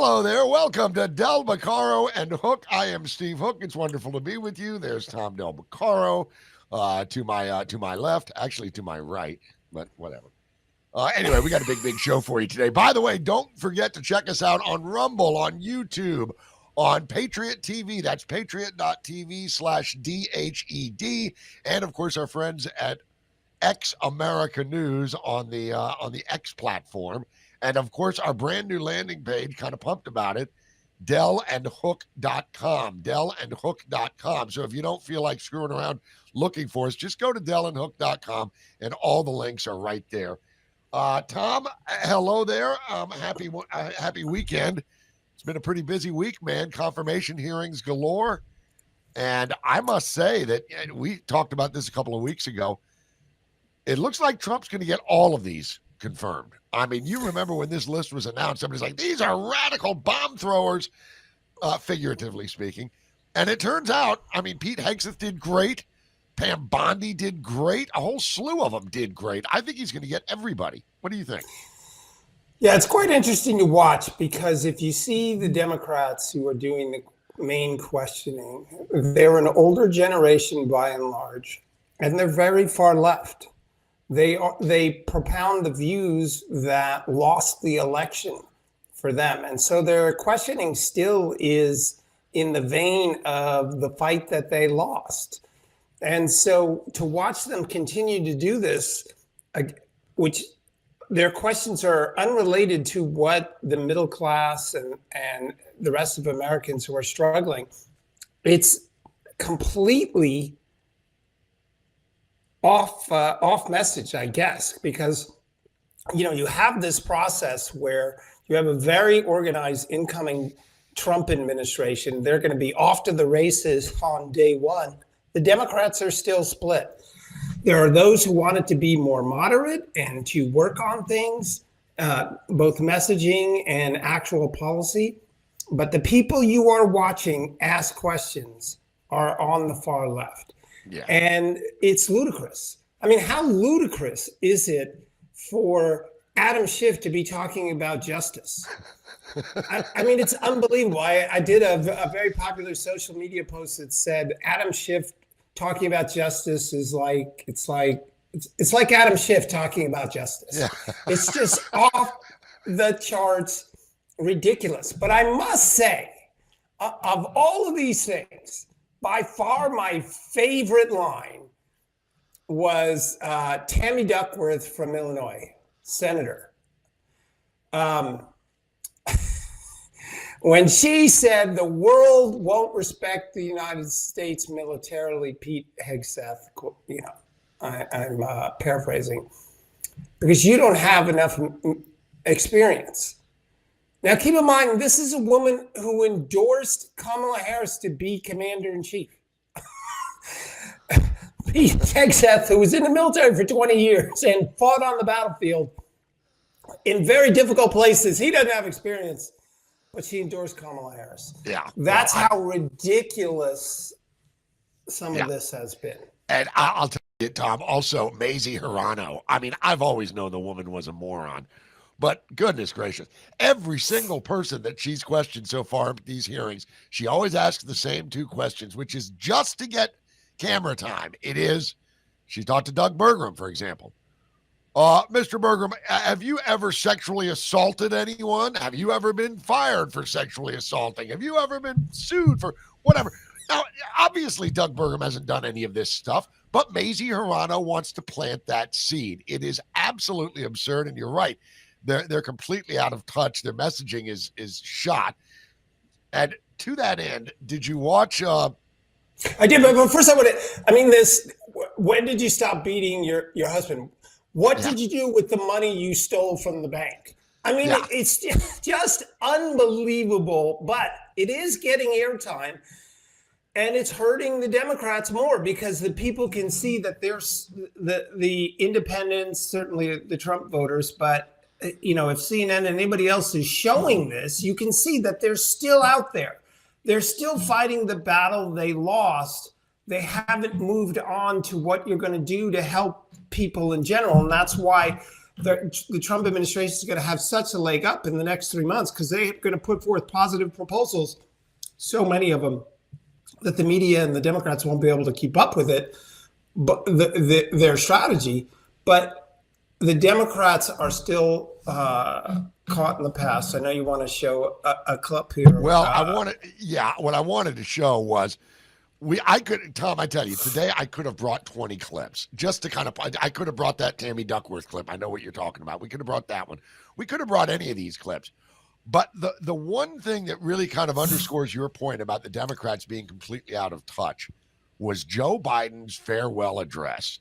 Hello there. Welcome to Del Beccaro and Hook. I am Steve Hook. It's wonderful to be with you. There's Tom Del Beccaro to my left, actually to my right, but whatever. Anyway, we got a big show for you today. By the way, don't forget to check us out on Rumble, on YouTube, on Patriot TV. That's patriot.tv/DHED. And, of course, our friends at X America News on the X platform. And, of course, our brand new landing page, kind of pumped about it, DellandHook.com, DellandHook.com. So if you don't feel like screwing around looking for us, just go to DellandHook.com, and all the links are right there. Tom, hello there. Happy weekend. It's been a pretty busy week, man. Confirmation hearings galore. And I must say that, and we talked about this a couple of weeks ago, it looks like Trump's going to get all of these confirmed. I mean, you remember when this list was announced, somebody's like, these are radical bomb throwers, figuratively speaking. And it turns out, I mean, Pete Hegseth did great. Pam Bondi did great. A whole slew of them did great. I think he's going to get everybody. What do you think? Yeah, it's quite interesting to watch because if you see the Democrats who are doing the main questioning, they're an older generation by and large, and they're very far left. They propound the views that lost the election for them. And so their questioning still is in the vein of the fight that they lost. And so to watch them continue to do this, which their questions are unrelated to what the middle class and the rest of Americans who are struggling, it's completely off message, I guess, because, you know, you have this process where you have a very organized incoming Trump administration. They're going to be off to the races on day one. The Democrats are still split. There are those who want it to be more moderate and to work on things, both messaging and actual policy. But the people you are watching ask questions are on the far left. Yeah. And it's ludicrous. I mean, how ludicrous is it for Adam Schiff to be talking about justice? I mean, it's unbelievable. I did a very popular social media post that said Adam Schiff talking about justice is like, it's like Adam Schiff talking about justice. Yeah. It's just off the charts ridiculous. But I must say, of all of these things, by far my favorite line was Tammy Duckworth from Illinois, senator. When she said the world won't respect the United States militarily, Pete Hegseth, you know, I'm paraphrasing, because you don't have enough experience. Now, keep in mind, this is a woman who endorsed Kamala Harris to be commander-in-chief. Pete Hegseth, who was in the military for 20 years and fought on the battlefield in very difficult places. He doesn't have experience, but she endorsed Kamala Harris. Yeah. That's how ridiculous some of this has been. And I'll tell you, Tom, also Mazie Hirono. I mean, I've always known the woman was a moron. But goodness gracious, every single person that she's questioned so far in these hearings, she always asks the same two questions, which is just to get camera time. It is, she talked to Doug Burgum, for example. Mr. Burgum, have you ever sexually assaulted anyone? Have you ever been fired for sexually assaulting? Have you ever been sued for whatever? Now, obviously, Doug Burgum hasn't done any of this stuff, but Mazie Hirono wants to plant that seed. It is absolutely absurd, and you're right. They're completely out of touch. Their messaging is shot. And to that end, did you watch? I did, but first when did you stop beating your husband? What did you do with the money you stole from the bank? I mean, it's just unbelievable, but it is getting airtime. And it's hurting the Democrats more because the people can see that there's the independents, certainly the Trump voters, but you know, if CNN and anybody else is showing this, you can see that they're still out there. They're still fighting the battle they lost. They haven't moved on to what you're going to do to help people in general. And that's why the Trump administration is going to have such a leg up in the next 3 months because they're going to put forth positive proposals, so many of them, that the media and the Democrats won't be able to keep up with it, but their strategy. But the Democrats are still caught in the past. I know you want to show a clip here. Well, what I wanted to show was Tom, I tell you, today I could have brought 20 clips just to kind of, I could have brought that Tammy Duckworth clip. I know what you're talking about. We could have brought that one. We could have brought any of these clips. But the one thing that really kind of underscores your point about the Democrats being completely out of touch was Joe Biden's farewell address.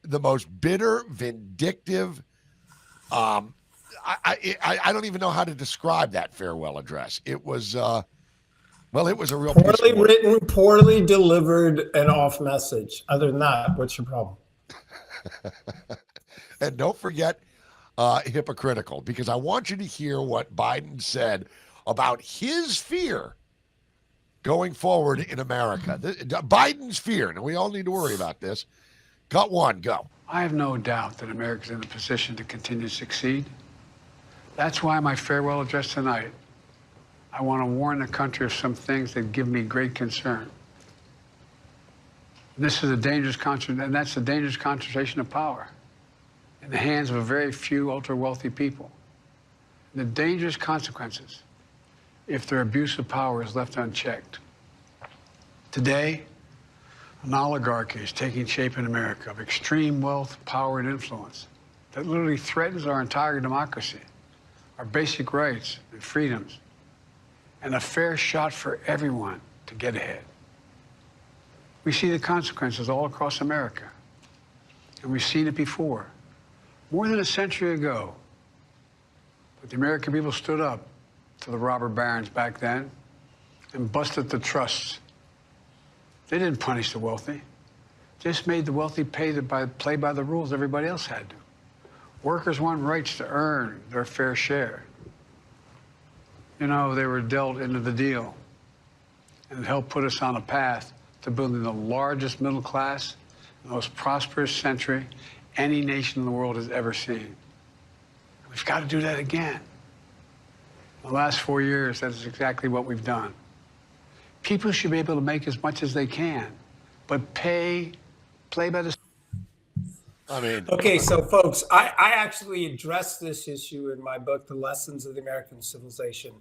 The most bitter, vindictive, I don't even know how to describe that farewell address. It was, it was a real poorly written, poorly delivered, and off message. Other than that, what's your problem? And don't forget, hypocritical, because I want you to hear what Biden said about his fear going forward in America. Biden's fear, and we all need to worry about this. Cut one, go. I have no doubt that America's in a position to continue to succeed. That's why my farewell address tonight, I want to warn the country of some things that give me great concern. This is a dangerous and that's a dangerous concentration of power in the hands of a very few ultra-wealthy people. The dangerous consequences if their abuse of power is left unchecked. Today, an oligarchy is taking shape in America of extreme wealth, power, and influence that literally threatens our entire democracy, our basic rights and freedoms, and a fair shot for everyone to get ahead. We see the consequences all across America, and we've seen it before. More than a century ago, but the American people stood up to the robber barons back then and busted the trusts. They didn't punish the wealthy, just made the wealthy play by the rules everybody else had to. Workers want rights to earn their fair share. You know, they were dealt into the deal, and it helped put us on a path to building the largest middle class, the most prosperous century any nation in the world has ever seen. We've got to do that again. In the last 4 years, that's exactly what we've done. People should be able to make as much as they can, but play by the... Okay, so folks, I actually addressed this issue in my book, The Lessons of the American Civilization,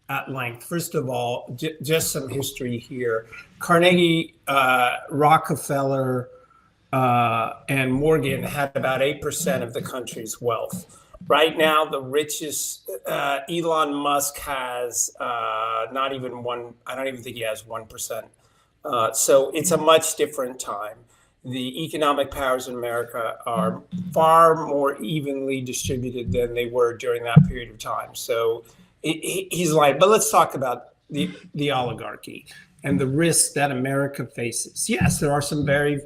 at length. First of all, just some history here. Carnegie, Rockefeller, and Morgan had about 8% of the country's wealth. Right now, the richest, Elon Musk has not even one, I don't even think he has 1%. So it's a much different time. The economic powers in America are far more evenly distributed than they were during that period of time. So he's like, but let's talk about the oligarchy and the risks that America faces. Yes, there are some very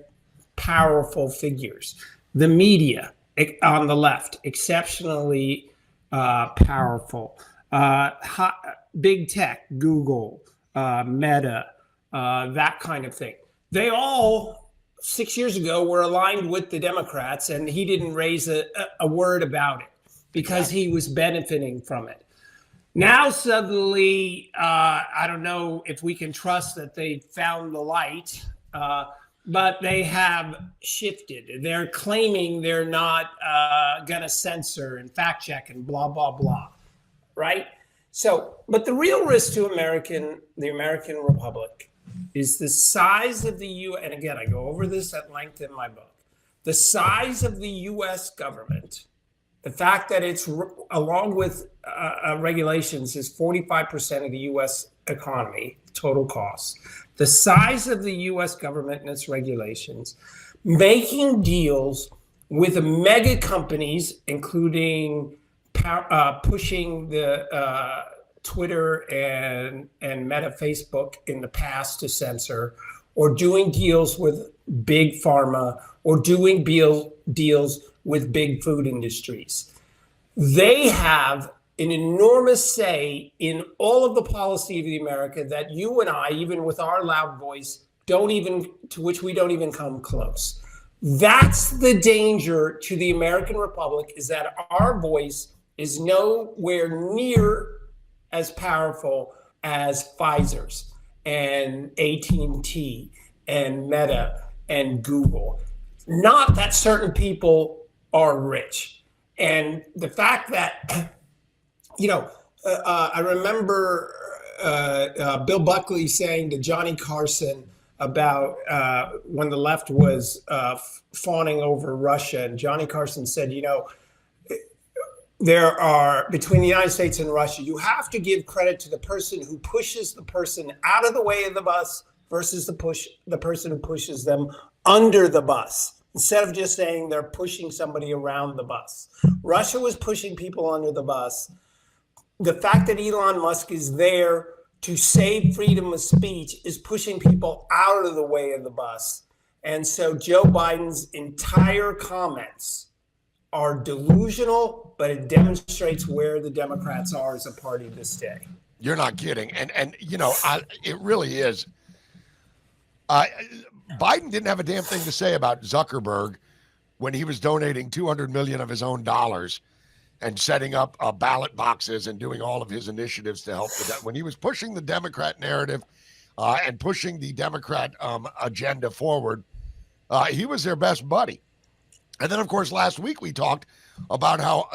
powerful figures. The media on the left, exceptionally powerful. Big tech, Google, Meta, that kind of thing. They all 6 years ago were aligned with the Democrats, and he didn't raise a word about it because he was benefiting from it. Now suddenly, I don't know if we can trust that they found the light, but they have shifted. They're claiming they're not going to censor and fact check and blah, blah, blah, right? So, but the real risk to the American Republic is the size of the U.S. And again, I go over this at length in my book. The size of the U.S. government, the fact that it's, along with regulations, is 45% of the U.S. economy, total costs. The size of the U.S. government and its regulations, making deals with mega companies, including pushing the Twitter and Meta Facebook in the past to censor, or doing deals with big pharma, or doing deals with big food industries. They have an enormous say in all of the policy of the America that you and I, even with our loud voice, to which we don't even come close. That's the danger to the American Republic, is that our voice is nowhere near as powerful as Pfizer's and AT&T and Meta and Google. Not that certain people are rich. And the fact that, I remember Bill Buckley saying to Johnny Carson about when the left was fawning over Russia, and Johnny Carson said, there are, between the United States and Russia, you have to give credit to the person who pushes the person out of the way of the bus versus the person who pushes them under the bus, instead of just saying they're pushing somebody around the bus. Russia was pushing people under the bus. The fact that Elon Musk is there to save freedom of speech is pushing people out of the way of the bus. And so Joe Biden's entire comments are delusional, but it demonstrates where the Democrats are as a party this day. You're not kidding. And it really is. Biden didn't have a damn thing to say about Zuckerberg when he was donating $200 million of his own dollars and setting up ballot boxes and doing all of his initiatives to help. When he was pushing the Democrat narrative and pushing the Democrat agenda forward, he was their best buddy. And then, of course, last week we talked about how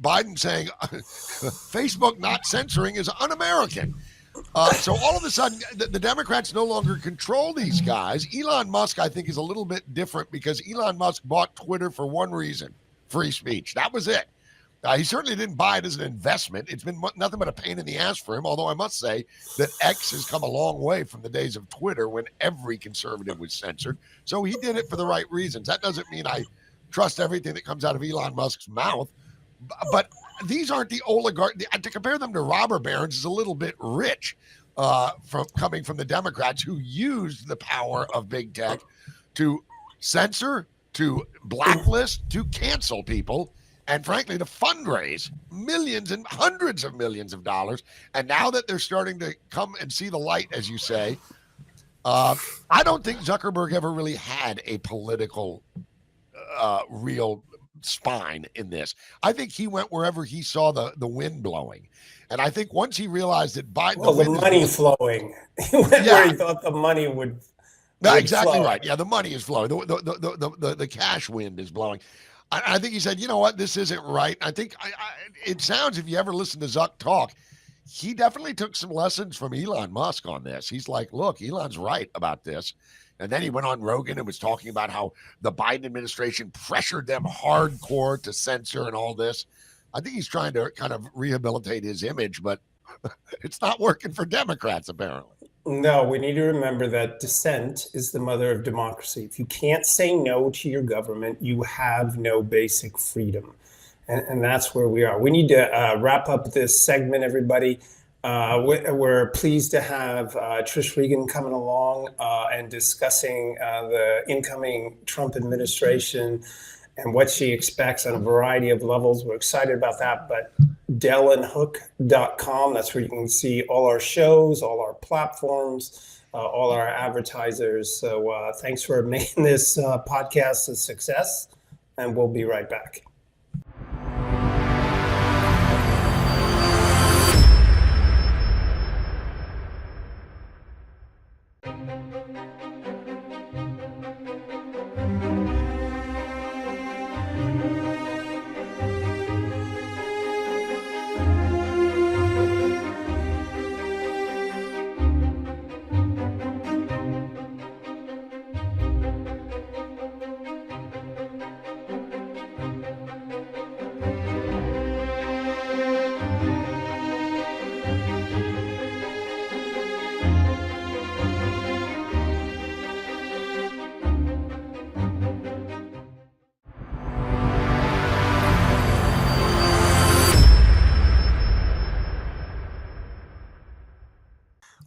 Biden saying Facebook not censoring is un-American. So all of a sudden, the Democrats no longer control these guys. Elon Musk, I think, is a little bit different because Elon Musk bought Twitter for one reason: free speech. That was it. He certainly didn't buy it as an investment. It's been nothing but a pain in the ass for him, although I must say that X has come a long way from the days of Twitter when every conservative was censored. So he did it for the right reasons. That doesn't mean I trust everything that comes out of Elon Musk's mouth. But these aren't the oligarchs. To compare them to robber barons is a little bit rich coming from the Democrats, who used the power of big tech to censor, to blacklist, to cancel people, and frankly, to fundraise millions and hundreds of millions of dollars. And now that they're starting to come and see the light, as you say, I don't think Zuckerberg ever really had a political real spine in this. I think he went wherever he saw the wind blowing. And I think once he realized that Biden... Well, the money flowing. He went where he thought the money would exactly flow. Right. Yeah, the money is flowing. The cash wind is blowing. I think he said, you know what, this isn't right. I think it sounds, if you ever listen to Zuck talk, he definitely took some lessons from Elon Musk on this. He's like, look, Elon's right about this. And then he went on Rogan and was talking about how the Biden administration pressured them hardcore to censor and all this. I think he's trying to kind of rehabilitate his image, but it's not working for Democrats, apparently. No, we need to remember that dissent is the mother of democracy. If you can't say no to your government, you have no basic freedom. And that's where we are. We need to wrap up this segment, everybody. We're pleased to have Trish Regan coming along and discussing the incoming Trump administration and what she expects on a variety of levels. We're excited about that. But DellandHook.com, that's where you can see all our shows, all our platforms, all our advertisers. So thanks for making this podcast a success, and we'll be right back.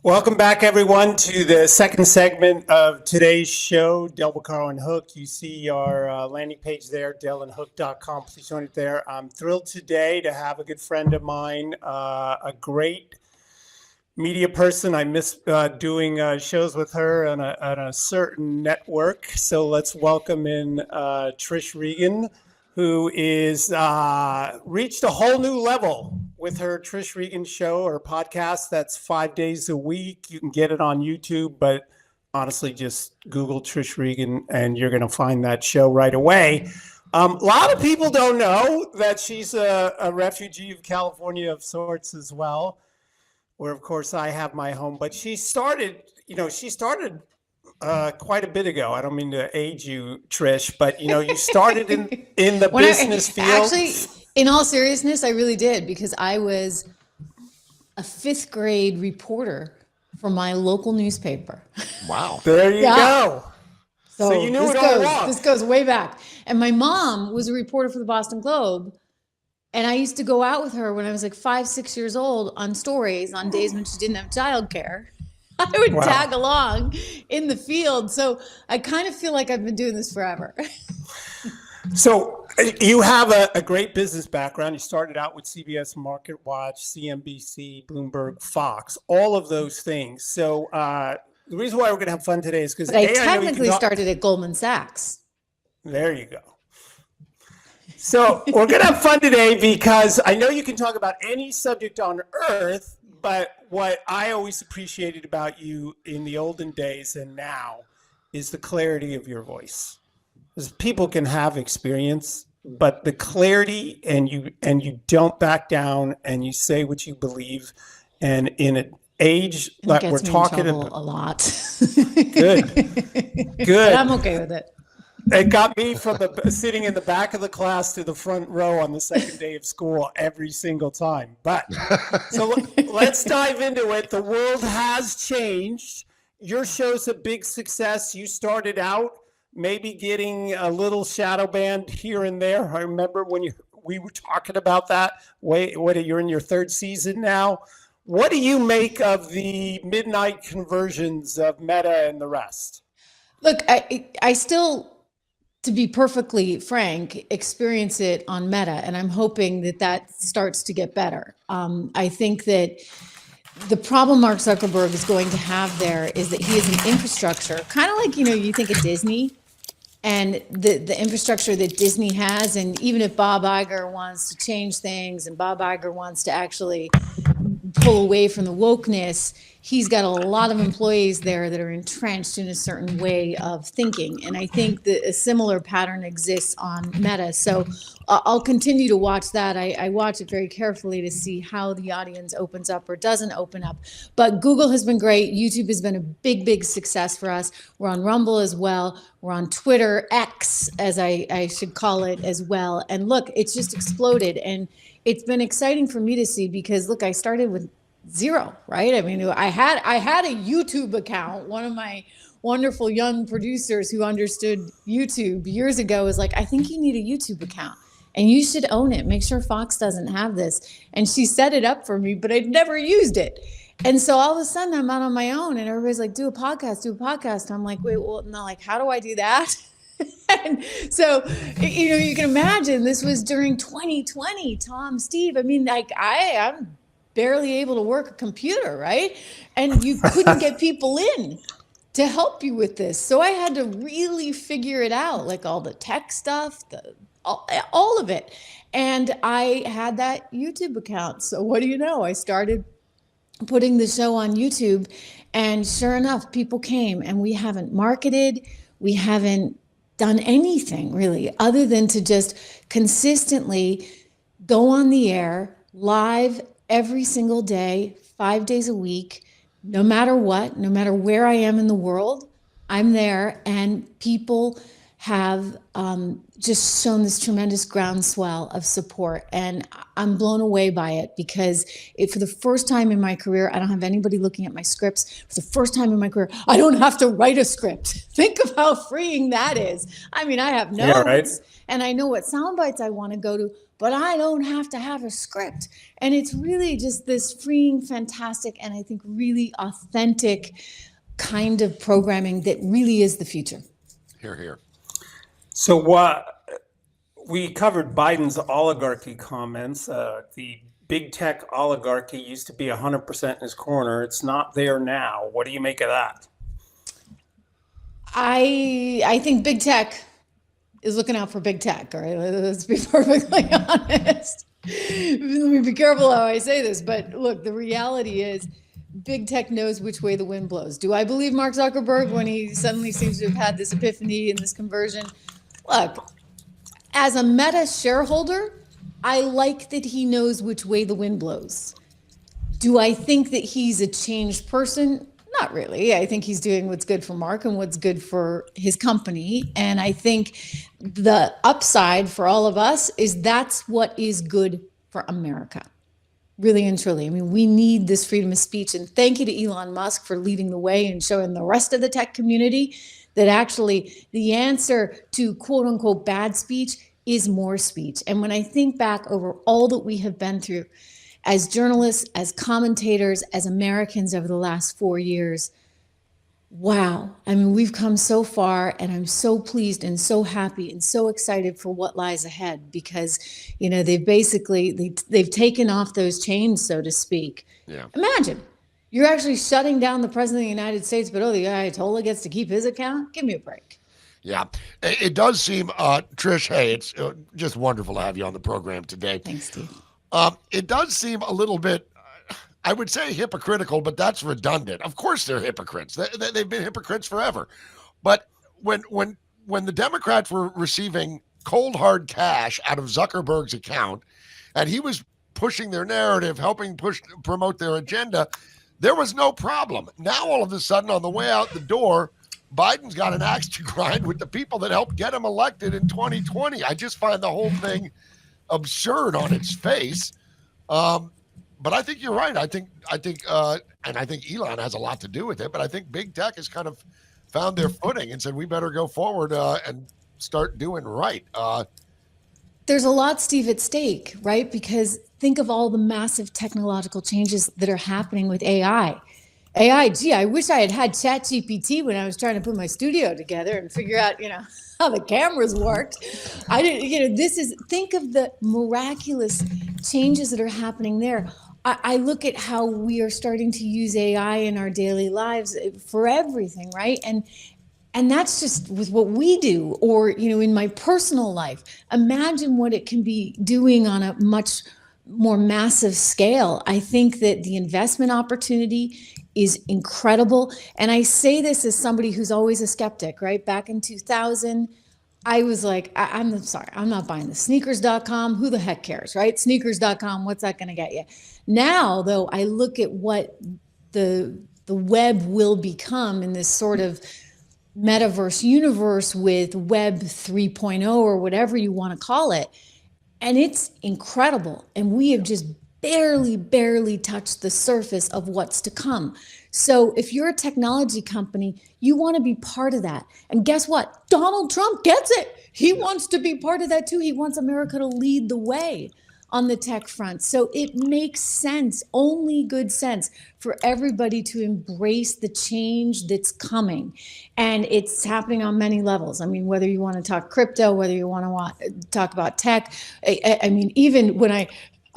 Welcome back, everyone, to the second segment of today's show, Beccaro and Hook. You see our landing page there, DellandHook.com. Please join it there. I'm thrilled today to have a good friend of mine, a great media person. I miss doing shows with her on a certain network. So let's welcome in Trish Regan, who is reached a whole new level with her Trish Regan show or podcast. That's 5 days a week. You can get it on YouTube, but honestly, just Google Trish Regan and you're going to find that show right away. A lot of people don't know that she's a refugee of California of sorts as well, where of course I have my home. But she started quite a bit ago. I don't mean to age you, Trish, but you started in the business field. Actually, in all seriousness, I really did, because I was a 5th grade reporter for my local newspaper. Wow. There you go. So you knew it all along. This goes way back. And my mom was a reporter for the Boston Globe. And I used to go out with her when I was like 5, 6 years old on stories on days when she didn't have childcare. I would tag along in the field. So I kind of feel like I've been doing this forever. So you have a great business background. You started out with CBS Market Watch, CNBC, Bloomberg, Fox, all of those things. So the reason why we're going to have fun today is because I technically started at Goldman Sachs. There you go. So we're going to have fun today because I know you can talk about any subject on earth, but what I always appreciated about you in the olden days and now is the clarity of your voice. Because people can have experience, but the clarity and you don't back down and you say what you believe. And in an age that we're talking about a lot. Good. But I'm okay with it. It got me from sitting in the back of the class to the front row on the second day of school every single time. But so let's dive into it. The world has changed. Your show's a big success. You started out maybe getting a little shadow banned here and there. I remember when we were talking about that. You're in your 3rd season now. What do you make of the midnight conversions of Meta and the rest? Look, I still, to be perfectly frank, experience it on Meta, and I'm hoping that starts to get better. I think that the problem Mark Zuckerberg is going to have there is that he is an infrastructure, kind of like, you think of Disney and the infrastructure that Disney has. And even if Bob Iger wants to change things and Bob Iger wants to actually pull away from the wokeness, he's got a lot of employees there that are entrenched in a certain way of thinking. And I think that a similar pattern exists on Meta. So I'll continue to watch that. I watch it very carefully to see how the audience opens up or doesn't open up. But Google has been great. YouTube has been a big, big success for us. We're on Rumble as well. We're on Twitter, X, as I should call it as well. And look, it's just exploded. And it's been exciting for me to see because, look, I started with 0, right? I mean, I had a YouTube account. One of my wonderful young producers who understood YouTube years ago was like, I think you need a YouTube account and you should own it. Make sure Fox doesn't have this. And she set it up for me, but I'd never used it. And so all of a sudden I'm out on my own and everybody's like, do a podcast. I'm like, wait, well, no, like, how do I do that? And so, you can imagine this was during 2020, Tom, Steve. I mean, like I'm barely able to work a computer, right? And you couldn't get people in to help you with this. So I had to really figure it out, like all the tech stuff, all of it. And I had that YouTube account. So what do you know? I started putting the show on YouTube and sure enough, people came and we haven't marketed. We haven't done anything really other than to just consistently go on the air live every single day, 5 days a week, no matter what, no matter where I am in the world, I'm there. And people have just shown this tremendous groundswell of support. And I'm blown away by it because for the first time in my career, I don't have anybody looking at my scripts. For the first time in my career, I don't have to write a script. Think of how freeing that is. I mean, I have notes and I know what sound bites I want to go to, but I don't have to have a script. And it's really just this freeing, fantastic, and I think really authentic kind of programming that really is the future. Hear, hear. So we covered Biden's oligarchy comments, the big tech oligarchy used to be 100% in his corner. It's not there now. What do you make of that? I think big tech is looking out for big tech. All right, let's be perfectly honest. Let me be careful how I say this, but look, the reality is big tech knows which way the wind blows. Do I believe Mark Zuckerberg when he suddenly seems to have had this epiphany and this conversion? Look, as a Meta shareholder, I like that he knows which way the wind blows. Do I think that he's a changed person? Not really. I think he's doing what's good for Mark and what's good for his company. And I think the upside for all of us is that's what is good for America. Really and truly. I mean, we need this freedom of speech. And thank you to Elon Musk for leading the way and showing the rest of the tech community that actually the answer to quote unquote bad speech is more speech. And when I think back over all that we have been through as journalists, as commentators, as Americans over the last 4 years, wow. I mean, we've come so far, and I'm so pleased and so happy and so excited for what lies ahead because, you know, they've taken off those chains, so to speak. Yeah. Imagine you're actually shutting down the president of the United States, but the Ayatollah gets to keep his account. Give me a break. Yeah, it does seem, Trish, hey, it's just wonderful to have you on the program today. Thanks, Steve. It does seem a little bit, I would say hypocritical, but that's redundant. Of course they're hypocrites. They've been hypocrites forever. But when the Democrats were receiving cold, hard cash out of Zuckerberg's account, and he was pushing their narrative, helping promote their agenda, there was no problem. Now, all of a sudden, on the way out the door, Biden's got an axe to grind with the people that helped get him elected in 2020. I just find the whole thing absurd on its face. But I think you're right. I think Elon has a lot to do with it, but I think big tech has kind of found their footing and said, we better go forward and start doing right. There's a lot, Steve, at stake, right? Because think of all the massive technological changes that are happening with AI. Gee, I wish I had ChatGPT when I was trying to put my studio together and figure out, how the cameras worked. I didn't, think of the miraculous changes that are happening there. I look at how we are starting to use AI in our daily lives for everything, right? And that's just with what we do, or, in my personal life. Imagine what it can be doing on a much more massive scale. I think that the investment opportunity is incredible. And I say this as somebody who's always a skeptic, right? Back in 2000, I was like, I'm sorry, I'm not buying this. Sneakers.com, who the heck cares, right? Sneakers.com, what's that going to get you? Now, though, I look at what the web will become in this sort of metaverse universe with Web 3.0 or whatever you want to call it. And it's incredible. And we have just barely touched the surface of what's to come. So if you're a technology company, you want to be part of that. And guess what? Donald Trump gets it. He wants to be part of that too. He wants America to lead the way on the tech front. So it makes sense, only good sense, for everybody to embrace the change that's coming. And it's happening on many levels. I mean, whether you want to talk crypto, whether you want to talk about tech. I mean, even when I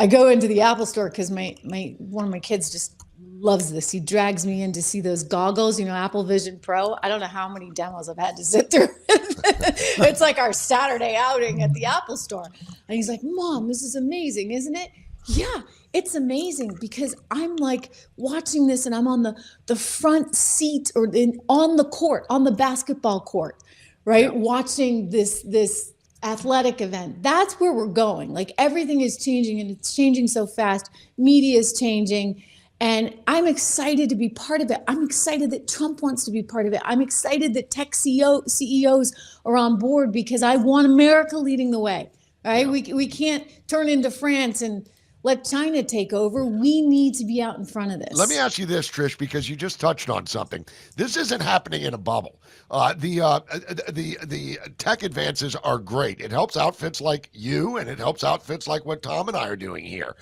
go into the Apple store, because one of my kids just loves this. He drags me in to see those goggles, Apple Vision Pro. I don't know how many demos I've had to sit through. It's like our Saturday outing at the Apple store. And he's like, Mom, this is amazing, isn't it? Yeah, it's amazing, because I'm like watching this and I'm on the front seat or on the court, on the basketball court, right? Yeah. Watching this athletic event. That's where we're going. Like, everything is changing, and it's changing so fast. Media is changing. And I'm excited to be part of it. I'm excited that Trump wants to be part of it. I'm excited that tech CEOs are on board, because I want America leading the way. Right? Yeah. We can't turn into France and let China take over. We need to be out in front of this. Let me ask you this, Trish, because you just touched on something. This isn't happening in a bubble. The tech advances are great. It helps outfits like you, and it helps outfits like what Tom and I are doing here.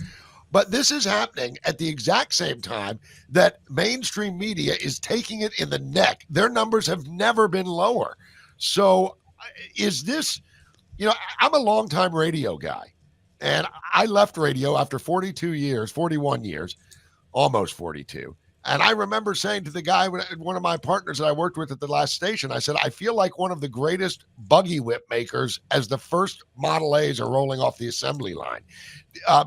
But this is happening at the exact same time that mainstream media is taking it in the neck. Their numbers have never been lower. So is this, I'm a longtime radio guy. And I left radio after 41 years, almost 42. And I remember saying to the guy, one of my partners that I worked with at the last station, I said, I feel like one of the greatest buggy whip makers as the first Model A's are rolling off the assembly line.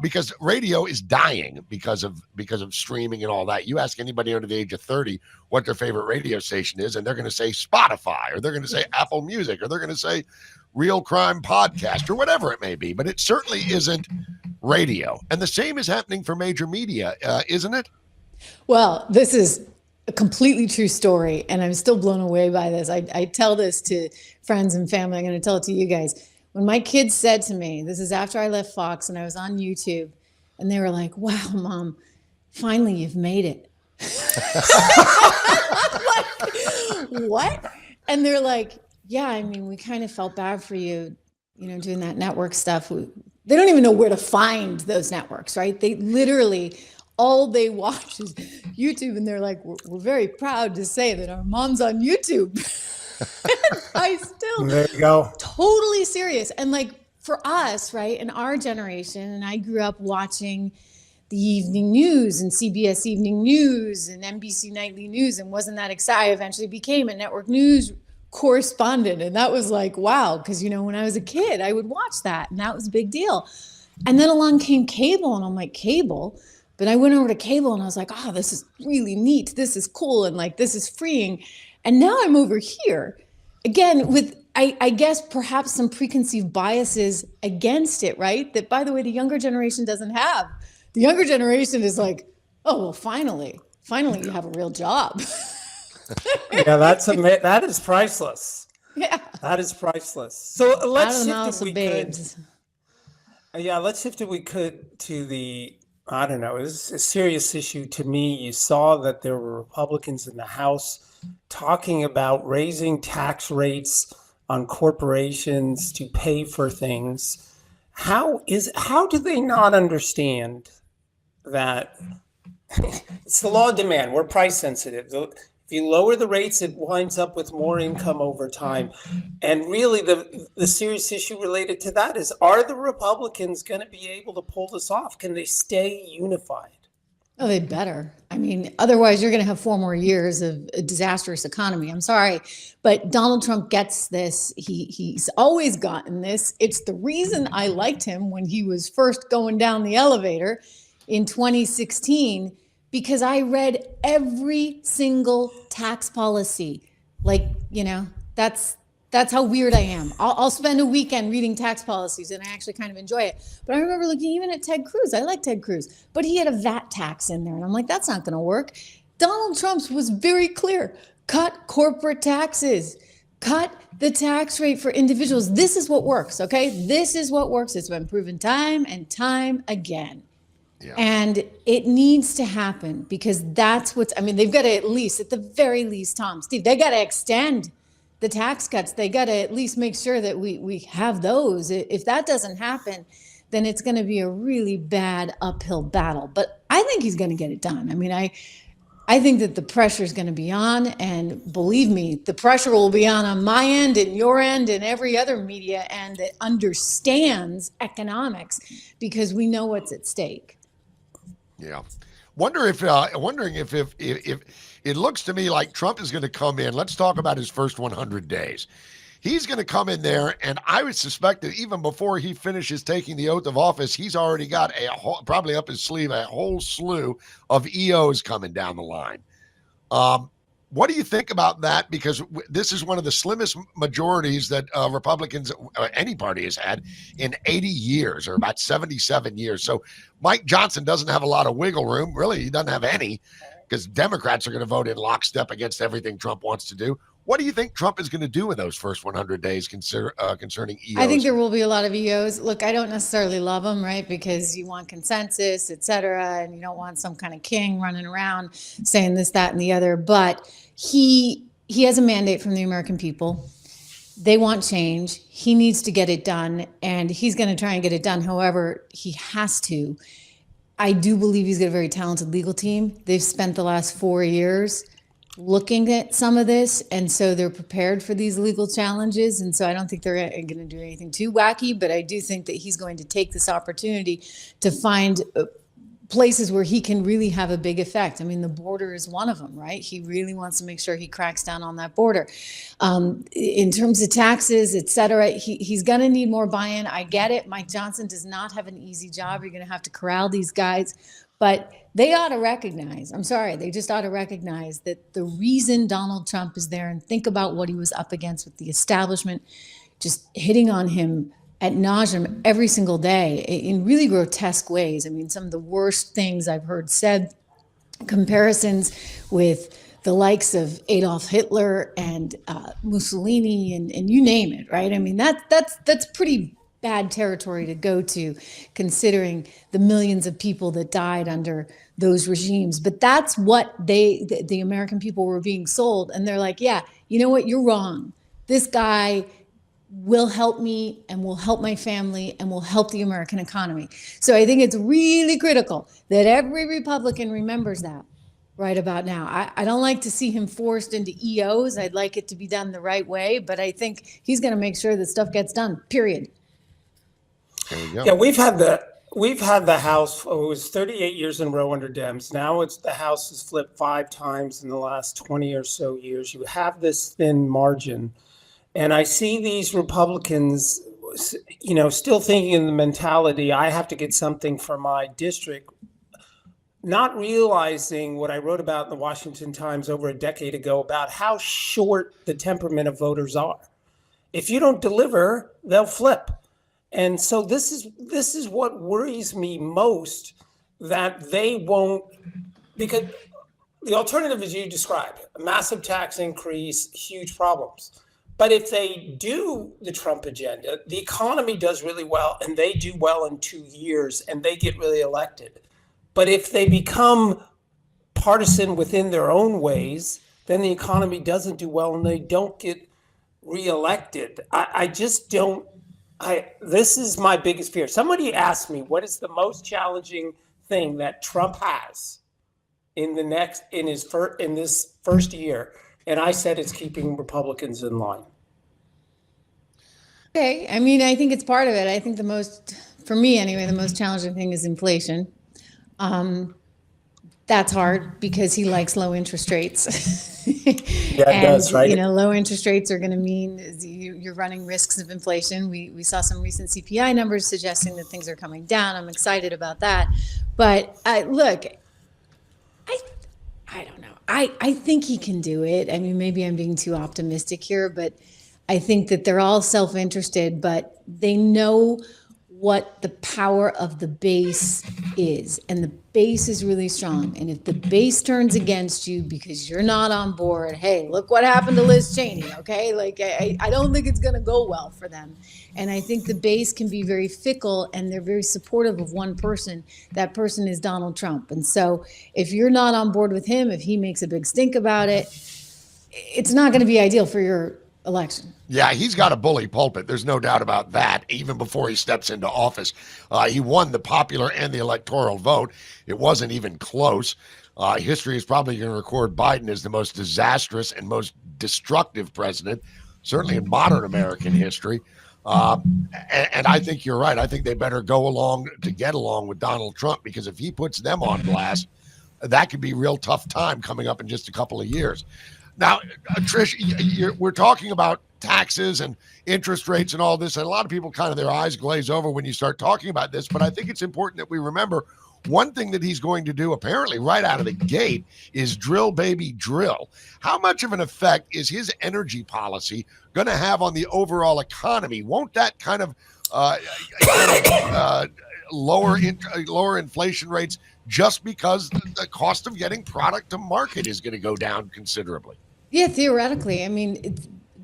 Because radio is dying because of streaming and all that. You ask anybody under the age of 30 what their favorite radio station is, and they're going to say Spotify, or they're going to say Apple Music, or they're going to say Real Crime Podcast, or whatever it may be. But it certainly isn't radio. And the same is happening for major media, isn't it? Well, this is a completely true story, and I'm still blown away by this. I tell this to friends and family. I'm going to tell it to you guys. When my kids said to me, this is after I left Fox and I was on YouTube, and they were like, wow, Mom, finally you've made it. Like, what? And they're like, yeah, I mean, we kind of felt bad for you, doing that network stuff. They don't even know where to find those networks, right? They literally, all they watch is YouTube, and they're like, we're very proud to say that our mom's on YouTube. I still, there you go, totally serious. And like for us, right, in our generation, and I grew up watching the evening news and CBS Evening News and NBC Nightly News, and wasn't that excited. I eventually became a network news correspondent, and that was like, wow, because when I was a kid, I would watch that, and that was a big deal. And then along came cable, and I'm like, cable? But I went over to cable, and I was like, oh, this is really neat. This is cool, and like this is freeing. And now I'm over here again with, I guess, perhaps some preconceived biases against it, right? That, by the way, the younger generation doesn't have. The younger generation is like, oh, well, finally you have a real job. Yeah, that is priceless. Yeah, that is priceless. So let's shift if we could to the, I don't know, it's a serious issue to me. You saw that there were Republicans in the House talking about raising tax rates on corporations to pay for things. How do they not understand that it's the law of demand? We're price sensitive. If you lower the rates, it winds up with more income over time. And really the serious issue related to that is, are the Republicans going to be able to pull this off? Can they stay unified? Oh, they better. I mean, otherwise you're going to have 4 more years of a disastrous economy. I'm sorry, but Donald Trump gets this. He's always gotten this. It's the reason I liked him when he was first going down the elevator in 2016, because I read every single tax policy. Like, that's how weird I am. I'll spend a weekend reading tax policies, and I actually kind of enjoy it. But I remember looking even at Ted Cruz. I like Ted Cruz, but he had a VAT tax in there. And I'm like, that's not going to work. Donald Trump's was very clear. Cut corporate taxes. Cut the tax rate for individuals. This is what works, okay? This is what works. It's been proven time and time again. Yeah. And it needs to happen, because that's they've got to at least, at the very least, Steve, they got to extend the tax cuts. They got to at least make sure that we have those. If that doesn't happen, then it's going to be a really bad uphill battle. But I think he's going to get it done. I mean, I think that the pressure is going to be on, and believe me, the pressure will be on my end and your end and every other media end that understands economics, because we know what's at stake. Yeah. Wondering if it looks to me like Trump is going to come in. Let's talk about his first 100 days. He's going to come in there, and I would suspect that even before he finishes taking the oath of office, he's already got probably up his sleeve a whole slew of EOs coming down the line. What do you think about that? Because this is one of the slimmest majorities that Republicans, any party, has had in 80 years, or about 77 years. So Mike Johnson doesn't have a lot of wiggle room. Really, he doesn't have any, because Democrats are going to vote in lockstep against everything Trump wants to do. What do you think Trump is going to do in those first 100 days concerning EOs? I think there will be a lot of EOs. Look, I don't necessarily love them, right? Because you want consensus, et cetera, and you don't want some kind of king running around saying this, that, and the other. But he has a mandate from the American people. They want change. He needs to get it done, and he's going to try and get it done however he has to. I do believe he's got a very talented legal team. They've spent the last 4 years looking at some of this, and so they're prepared for these legal challenges. And so I don't think they're going to do anything too wacky, but I do think that he's going to take this opportunity to find places where he can really have a big effect. I mean, the border is one of them, right? He really wants to make sure he cracks down on that border. In terms of taxes, et cetera, he's going to need more buy-in. I get it. Mike Johnson does not have an easy job. You're going to have to corral these guys. But they ought to recognize, I'm sorry, they just ought to recognize that the reason Donald Trump is there, and think about what he was up against with the establishment, just hitting on him ad nauseum every single day in really grotesque ways. I mean, some of the worst things I've heard said, comparisons with the likes of Adolf Hitler and Mussolini and you name it, right? I mean, that's pretty bad territory to go to, considering the millions of people that died under those regimes. But that's what the American people were being sold. And they're like, yeah, you know what? You're wrong. This guy will help me and will help my family and will help the American economy. So I think it's really critical that every Republican remembers that right about now. I don't like to see him forced into EOs. I'd like it to be done the right way, but I think he's going to make sure that stuff gets done, period. There you go. Yeah, we've had the House. It was 38 years in a row under Dems. Now the House has flipped 5 times in the last 20 or so years. You have this thin margin, and I see these Republicans, still thinking in the mentality, I have to get something for my district, not realizing what I wrote about in the Washington Times over a decade ago about how short the temperament of voters are. If you don't deliver, they'll flip. And so this is what worries me most, that they won't, because the alternative, as you described, a massive tax increase, huge problems. But if they do the Trump agenda, the economy does really well, and they do well in 2 years, and they get really elected. But if they become partisan within their own ways, then the economy doesn't do well, and they don't get reelected. I just don't. This is my biggest fear. Somebody asked me, what is the most challenging thing that Trump has in this first year? And I said it's keeping Republicans in line. Okay. I mean, I think it's part of it. I think for me anyway, the most challenging thing is inflation. That's hard because he likes low interest rates. Yeah, it does, right? Low interest rates are going to mean you're running risks of inflation. We saw some recent CPI numbers suggesting that things are coming down. I'm excited about that. But I don't know. I think he can do it. I mean, maybe I'm being too optimistic here, but I think that they're all self-interested, but they know what the power of the base is. And the base is really strong. And if the base turns against you because you're not on board, hey, look what happened to Liz Cheney, okay? Like, I don't think it's going to go well for them. And I think the base can be very fickle, and they're very supportive of one person. That person is Donald Trump. And so if you're not on board with him, if he makes a big stink about it, it's not going to be ideal for your election. Yeah, he's got a bully pulpit. There's no doubt about that. Even before he steps into office, he won the popular and the electoral vote. It wasn't even close. History is probably going to record Biden as the most disastrous and most destructive president, certainly in modern American history. And I think you're right. I think they better go along to get along with Donald Trump, because if he puts them on blast, that could be a real tough time coming up in just a couple of years. Now, Trish, we're talking about taxes and interest rates and all this, and a lot of people kind of their eyes glaze over when you start talking about this, but I think it's important that we remember one thing that he's going to do apparently right out of the gate is drill, baby, drill. How much of an effect is his energy policy going to have on the overall economy? Won't that kind of lower inflation rates just because the cost of getting product to market is going to go down considerably? Yeah, theoretically. I mean,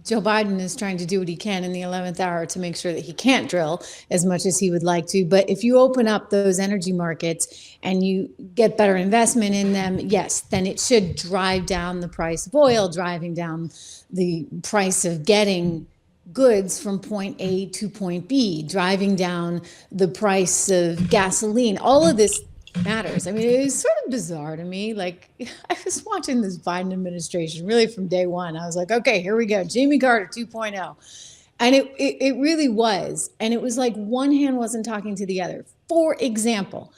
Joe Biden is trying to do what he can in the 11th hour to make sure that he can't drill as much as he would like to. But if you open up those energy markets and you get better investment in them, yes, then it should drive down the price of oil, driving down the price of getting goods from point A to point B, driving down the price of gasoline. All of this matters. I mean, it was sort of bizarre to me. Like, I was watching this Biden administration really from day one. I was like, okay, here we go. Jimmy Carter 2.0. And it really was. And it was like one hand wasn't talking to the other. For example,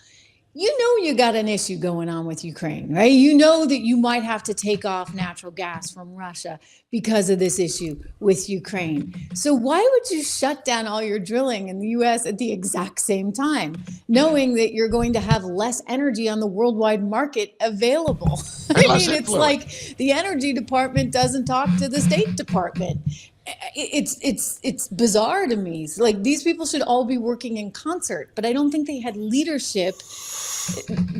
you know you got an issue going on with Ukraine, right? You know that you might have to take off natural gas from Russia because of this issue with Ukraine. So why would you shut down all your drilling in the US at the exact same time, knowing that you're going to have less energy on the worldwide market available? I mean, it's like the energy department doesn't talk to the State Department. It's bizarre to me. It's like these people should all be working in concert, but I don't think they had leadership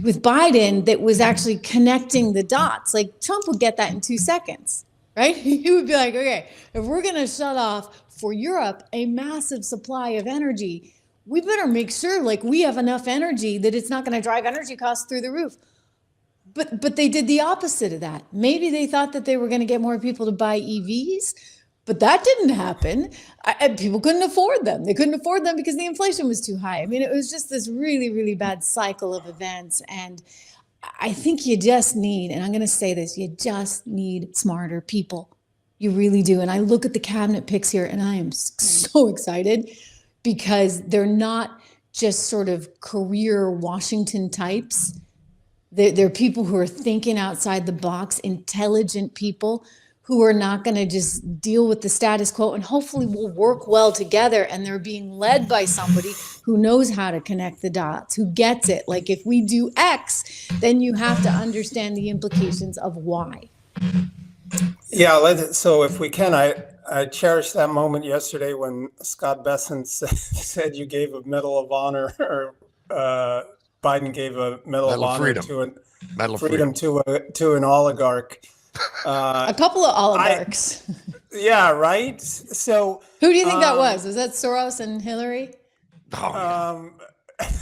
with Biden that was actually connecting the dots. Like Trump would get that in 2 seconds, right? He would be like, okay, if we're going to shut off for Europe a massive supply of energy, we better make sure like we have enough energy that it's not going to drive energy costs through the roof. But they did the opposite of that. Maybe they thought that they were going to get more people to buy EVs, but that didn't happen. People couldn't afford them. They couldn't afford them because the inflation was too high. I mean, it was just this really, really bad cycle of events. And I think you just need, and I'm going to say this, you just need smarter people. You really do. And I look at the cabinet picks here and I am so excited because they're not just sort of career Washington types. They're people who are thinking outside the box, intelligent people who are not going to just deal with the status quo and hopefully will work well together. And they're being led by somebody who knows how to connect the dots, who gets it. Like if we do X, then you have to understand the implications of Y. Yeah, so if we can, I cherished that moment yesterday when Scott Bessent said you gave a Medal of Honor, or Biden gave a Medal of Honor to an oligarch. A couple of oligarchs. Yeah, right. So who do you think that was? Was that Soros and Hillary?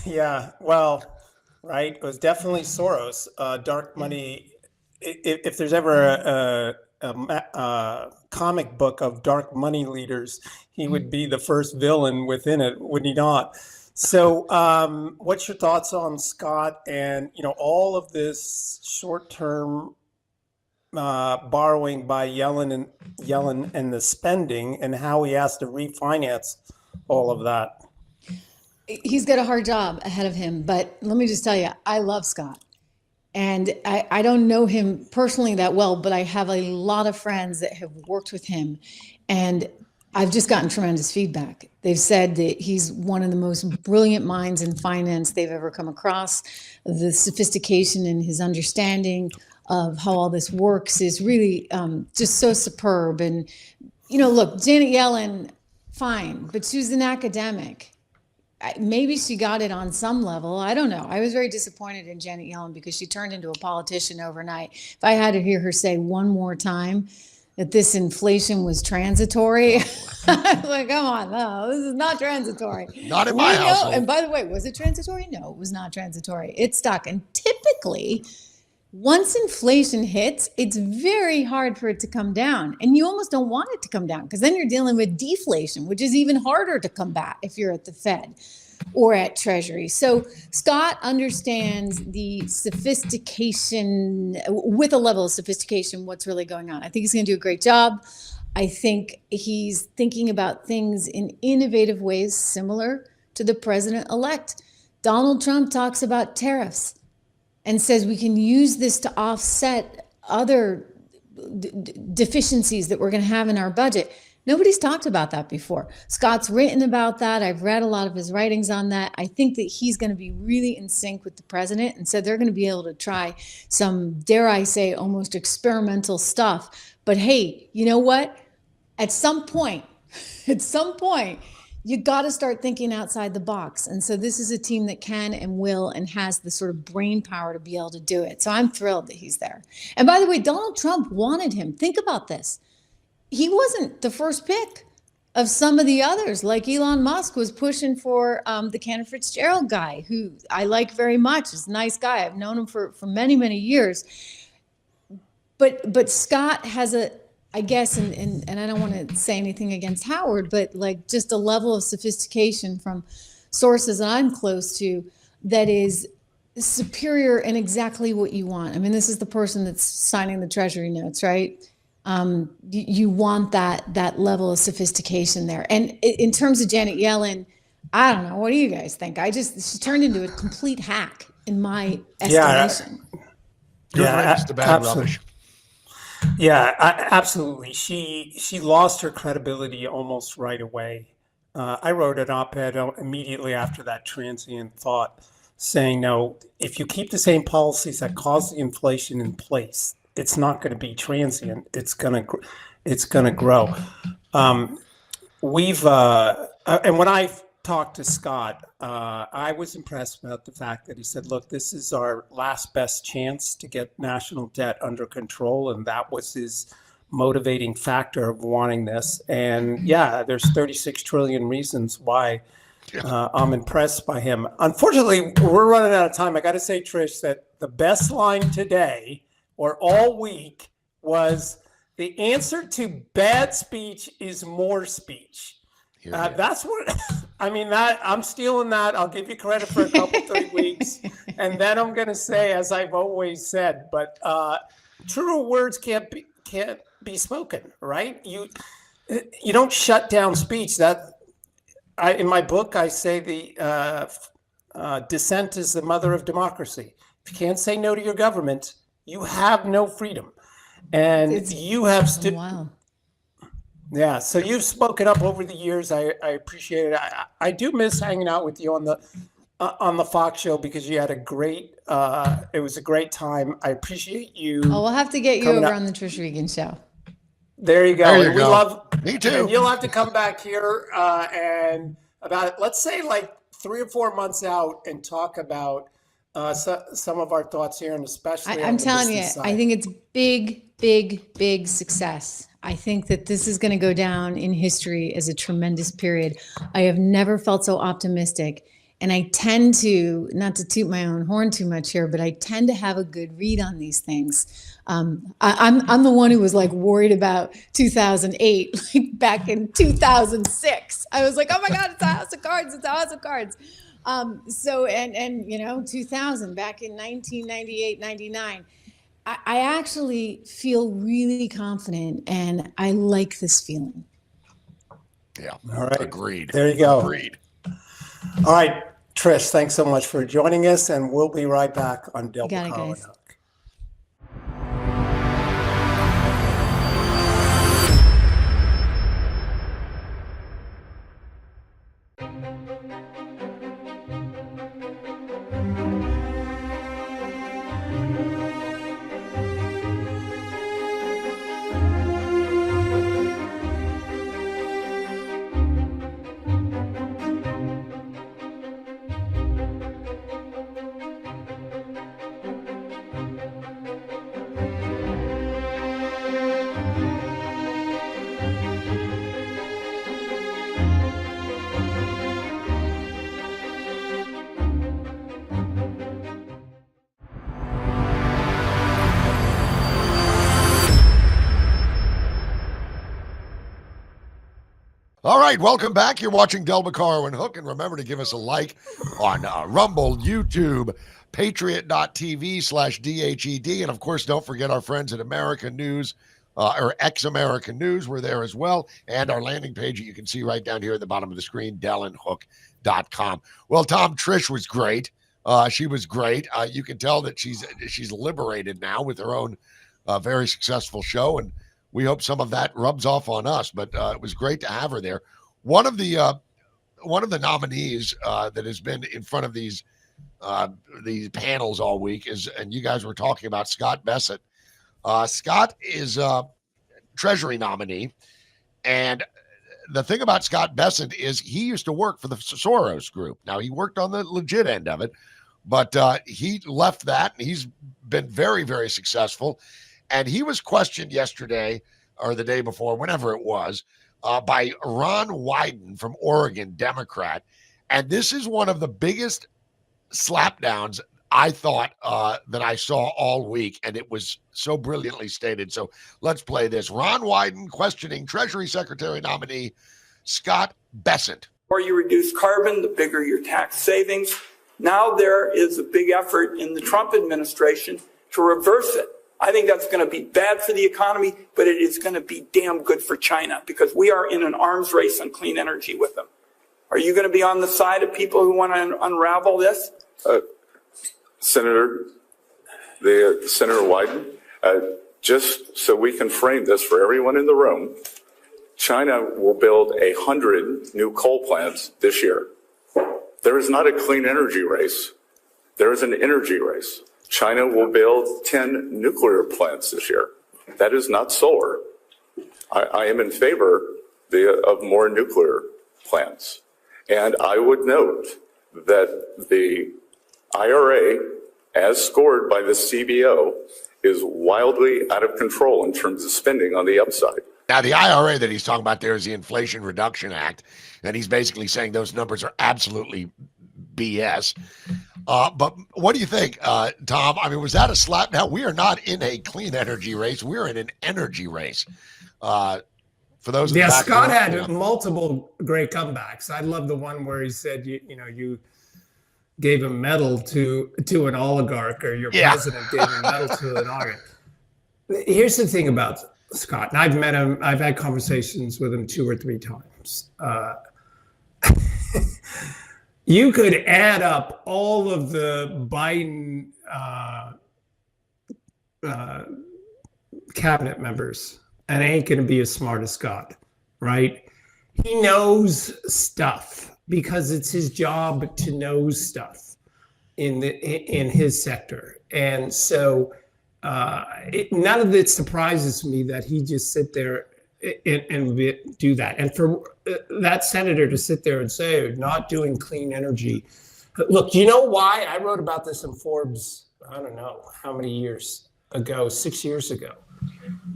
Yeah, well, right. It was definitely Soros. Dark money. If there's ever a comic book of dark money leaders, he would be the first villain within it, would he not? So what's your thoughts on Scott and, all of this short-term borrowing by Yellen and the spending and how he has to refinance all of that? He's got a hard job ahead of him, but let me just tell you, I love Scott. And I don't know him personally that well, but I have a lot of friends that have worked with him. And I've just gotten tremendous feedback. They've said that he's one of the most brilliant minds in finance they've ever come across. The sophistication in his understanding of how all this works is really just so superb. And, look, Janet Yellen, fine, but she was an academic. Maybe she got it on some level. I don't know. I was very disappointed in Janet Yellen because she turned into a politician overnight. If I had to hear her say one more time that this inflation was transitory, I was like, come on, no, this is not transitory. Not in my household. And by the way, was it transitory? No, it was not transitory. It stuck. And typically, once inflation hits, it's very hard for it to come down. And you almost don't want it to come down because then you're dealing with deflation, which is even harder to combat if you're at the Fed or at Treasury. So Scott understands the sophistication, with a level of sophistication, what's really going on. I think he's going to do a great job. I think he's thinking about things in innovative ways similar to the president-elect. Donald Trump talks about tariffs and says we can use this to offset other deficiencies that we're going to have in our budget. Nobody's talked about that before. Scott's written about that. I've read a lot of his writings on that. I think that he's going to be really in sync with the president. And so they're going to be able to try some, dare I say, almost experimental stuff. But hey, you know what? At some point, you got to start thinking outside the box. And so this is a team that can and will and has the sort of brain power to be able to do it. So I'm thrilled that he's there. And by the way, Donald Trump wanted him. Think about this. He wasn't the first pick of some of the others, like Elon Musk was pushing for the Cantor Fitzgerald guy, who I like very much. He's a nice guy. I've known him for many, many years. But Scott has I guess, and I don't want to say anything against Howard, but like just a level of sophistication from sources that I'm close to that is superior and exactly what you want. I mean, this is the person that's signing the treasury notes, right? You want that level of sophistication there. And in terms of Janet Yellen, I don't know. What do you guys think? She turned into a complete hack in my estimation. Good riddance to bad rubbish. Yeah, absolutely. She lost her credibility almost right away. I wrote an op-ed immediately after that transient thought saying, no, if you keep the same policies that cause the inflation in place, it's not going to be transient. It's going to grow. And when I talked to Scott, I was impressed about the fact that he said, look, this is our last best chance to get national debt under control. And that was his motivating factor of wanting this. And yeah, there's 36 trillion reasons why I'm impressed by him. Unfortunately, we're running out of time. I got to say, Trish, that the best line today or all week was the answer to bad speech is more speech. That's what I mean. That I'm stealing that. I'll give you credit for a couple 3 weeks, and then I'm going to say, as I've always said, but truer words can't be spoken, right? You don't shut down speech. In my book, I say the dissent is the mother of democracy. If you can't say no to your government, you have no freedom, and you have Wow. Yeah, so you've spoken up over the years. I appreciate it. I do miss hanging out with you on the Fox show because you had it was a great time. I appreciate you. Oh, we'll have to get you over on the Trish Regan show. There you go. There you go. Me too. And you'll have to come back here and about, let's say, like 3 or 4 months out and talk about some of our thoughts here, and especially I'm telling you, side. I think it's big success. I think that this is going to go down in history as a tremendous period. I have never felt so optimistic. And I tend to, not to toot my own horn too much here, but I tend to have a good read on these things. I'm the one who was like worried about 2008, like back in 2006. I was like, oh my God, it's a house of cards. It's a house of cards. So, and 2000, back in 1998, 99. I actually feel really confident, and I like this feeling. Yeah. All right. Agreed. There you go. Agreed. All right, Trish, thanks so much for joining us, and we'll be right back on Beccaro and Hook. All right, welcome back. You're watching Beccaro and Hook, and remember to give us a like on Rumble, YouTube, patriot.tv/DHED, and of course, don't forget our friends at American News, or ex-American News. We're there as well, and our landing page you can see right down here at the bottom of the screen, DellandHook.com. Well, Tom, Trish was great. She was great. You can tell that she's liberated now with her own very successful show, and we hope some of that rubs off on us, but it was great to have her there. One of the nominees that has been in front of these panels all week is, and you guys were talking about Scott Bessent. Scott is a Treasury nominee, and the thing about Scott Bessent is he used to work for the Soros Group. Now, he worked on the legit end of it, but he left that, and he's been very, very successful. And he was questioned yesterday or the day before, whenever it was, by Ron Wyden from Oregon, Democrat. And this is one of the biggest slapdowns I thought that I saw all week. And it was so brilliantly stated. So let's play this. Ron Wyden questioning Treasury Secretary nominee Scott Bessent. The more you reduce carbon, the bigger your tax savings. Now there is a big effort in the Trump administration to reverse it. I think that's going to be bad for the economy, but it is going to be damn good for China because we are in an arms race on clean energy with them. Are you going to be on the side of people who want to unravel this? Senator Wyden, just so we can frame this for everyone in the room, China will build 100 new coal plants this year. There is not a clean energy race. There is an energy race. China will build 10 nuclear plants this year. That is not solar. I am in favor of more nuclear plants. And I would note that the IRA, as scored by the CBO, is wildly out of control in terms of spending on the upside. Now, the IRA that he's talking about there is the Inflation Reduction Act, and he's basically saying those numbers are absolutely BS. But what do you think, Tom? I mean, was that a slap? Now, we are not in a clean energy race. We're in an energy race. For those, yeah, Scott had multiple great comebacks. I love the one where he said, you gave a medal to an oligarch, or your president gave a medal to an oligarch. Here's the thing about Scott, and I've met him. I've had conversations with him 2 or 3 times. You could add up all of the Biden cabinet members, and ain't going to be as smart as Scott, right? He knows stuff because it's his job to know stuff in his sector, and so none of it surprises me that he just sit there and do that. And for that senator to sit there and say, not doing clean energy. Look, you know why? I wrote about this in Forbes, I don't know how many years ago, 6 years ago.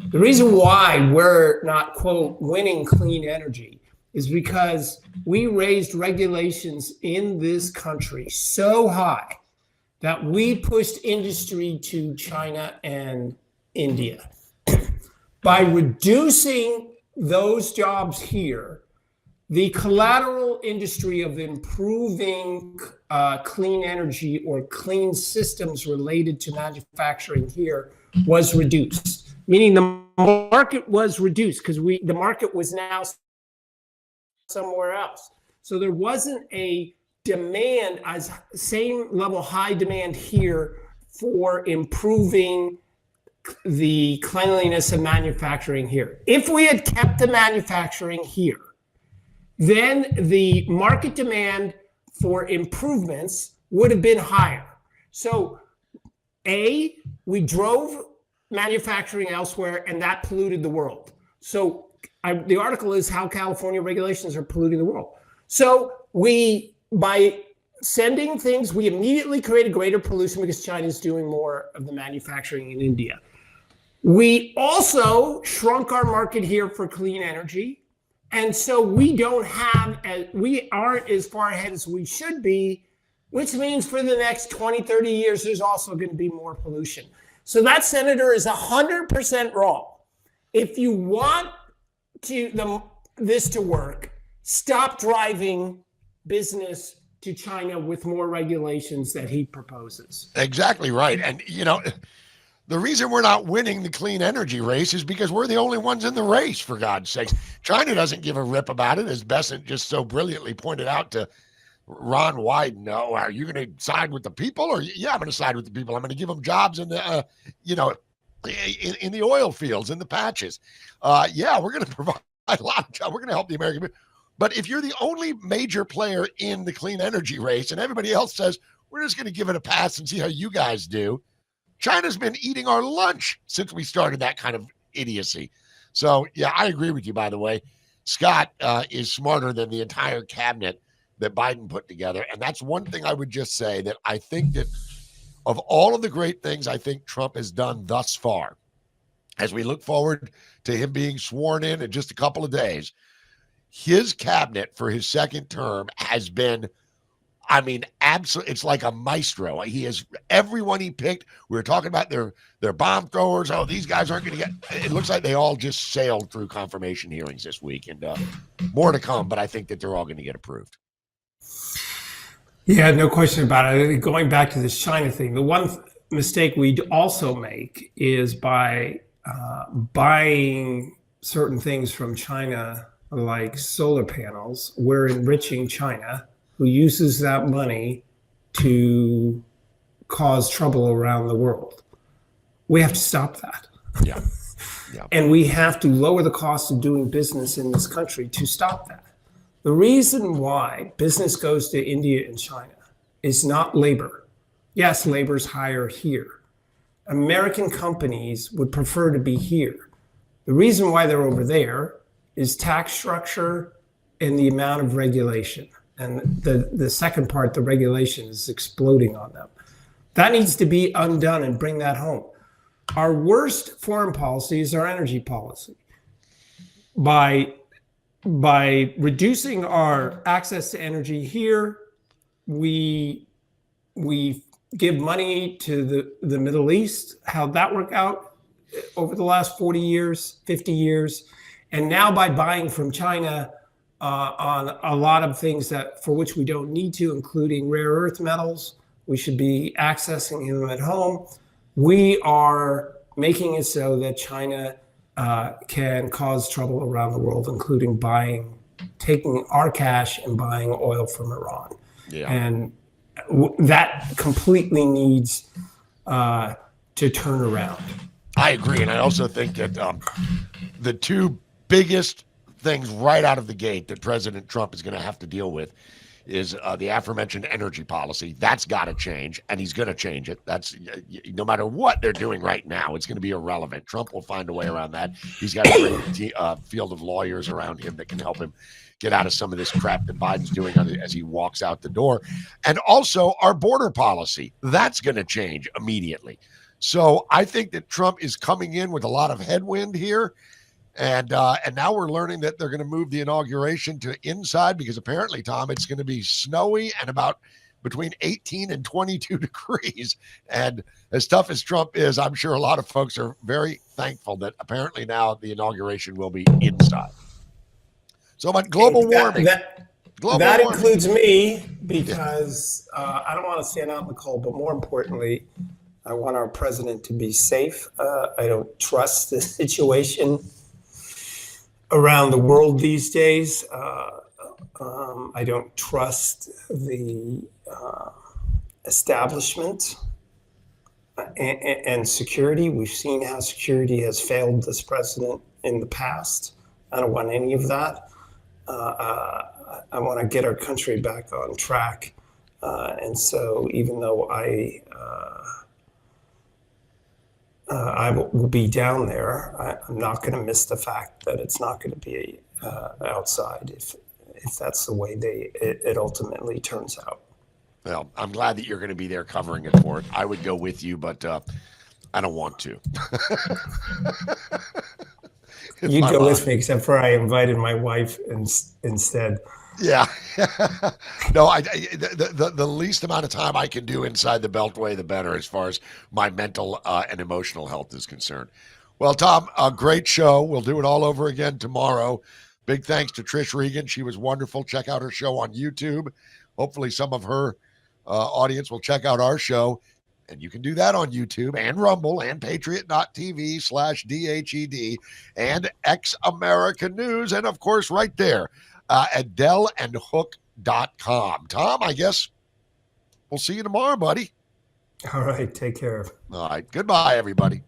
The reason why we're not, quote, winning clean energy is because we raised regulations in this country so high that we pushed industry to China and India. By reducing those jobs here, the collateral industry of improving clean energy or clean systems related to manufacturing here was reduced, meaning the market was reduced because the market was now somewhere else. So there wasn't a demand, as same level high demand here for improving the cleanliness of manufacturing here. If we had kept the manufacturing here, then the market demand for improvements would have been higher. So we drove manufacturing elsewhere, and that polluted the world. So the article is how California regulations are polluting the world. So by sending things, we immediately created greater pollution because China is doing more of the manufacturing in India. We also shrunk our market here for clean energy. And so we aren't as far ahead as we should be, which means for the next 20, 30 years, there's also going to be more pollution. So that senator is 100% wrong. If you want this to work, stop driving business to China with more regulations that he proposes. Exactly right. And, the reason we're not winning the clean energy race is because we're the only ones in the race, for God's sakes. China doesn't give a rip about it, as Bessent just so brilliantly pointed out to Ron Wyden. No, are you going to side with the people? Or, yeah, I'm going to side with the people. I'm going to give them jobs in the, in the oil fields, in the patches. Yeah, we're going to provide a lot of jobs. We're going to help the American people. But if you're the only major player in the clean energy race and everybody else says, we're just going to give it a pass and see how you guys do, China's been eating our lunch since we started that kind of idiocy. So, yeah, I agree with you, by the way. Scott is smarter than the entire cabinet that Biden put together. And that's one thing I would just say, that I think that of all of the great things I think Trump has done thus far, as we look forward to him being sworn in just a couple of days, his cabinet for his second term has been, absolutely, it's like a maestro. He has everyone he picked. We were talking about their bomb throwers. Oh, these guys aren't going to get, it looks like they all just sailed through confirmation hearings this week, and more to come, but I think that they're all going to get approved. Yeah, no question about it. Going back to this China thing, the one mistake we also make is by buying certain things from China, like solar panels. We're enriching China, who uses that money to cause trouble around the world. We have to stop that. Yeah. And we have to lower the cost of doing business in this country to stop that. The reason why business goes to India and China is not labor. Yes, labor's higher here. American companies would prefer to be here. The reason why they're over there is tax structure and the amount of regulation. And the second part, the regulation is exploding on them. That needs to be undone and bring that home. Our worst foreign policy is our energy policy. By reducing our access to energy here, we give money to the Middle East. How'd that work out over the last 40 years, 50 years? And now by buying from China on a lot of things that for which we don't need to, including rare earth metals, we should be accessing them at home. We are making it so that China can cause trouble around the world, including taking our cash and buying oil from Iran. Yeah. And that completely needs to turn around. I agree. And I also think that the two biggest things right out of the gate that President Trump is going to have to deal with is the aforementioned energy policy. That's got to change, and he's going to change it. That's no matter what they're doing right now, it's going to be irrelevant. Trump will find a way around that. He's got a great field of lawyers around him that can help him get out of some of this crap that Biden's doing as he walks out the door. And also our border policy, that's going to change immediately. So I think that Trump is coming in with a lot of headwind here. And now we're learning that they're going to move the inauguration to inside because apparently, Tom, it's going to be snowy and about between 18 and 22 degrees. And as tough as Trump is, I'm sure a lot of folks are very thankful that apparently now the inauguration will be inside. So about global warming. That includes me because I don't want to stand out in the cold, but more importantly, I want our president to be safe. I don't trust the situation around the world these days. I don't trust the establishment and security. We've seen how security has failed this president in the past. I don't want any of that. I want to get our country back on track. And so even though I will be down there, I'm not going to miss the fact that it's not going to be outside if that's the way it ultimately turns out. Well, I'm glad that you're going to be there covering it for it. I would go with you, but I don't want to. You'd go with me, except for I invited my wife instead. Yeah. No, the least amount of time I can do inside the Beltway, the better, as far as my mental and emotional health is concerned. Well, Tom, a great show. We'll do it all over again tomorrow. Big thanks to Trish Regan. She was wonderful. Check out her show on YouTube. Hopefully some of her audience will check out our show. And you can do that on YouTube and Rumble and Patriot.tv/DHED and X America News. And, of course, right there at DellAndHook.com. Tom, I guess we'll see you tomorrow, buddy. All right. Take care. All right. Goodbye, everybody.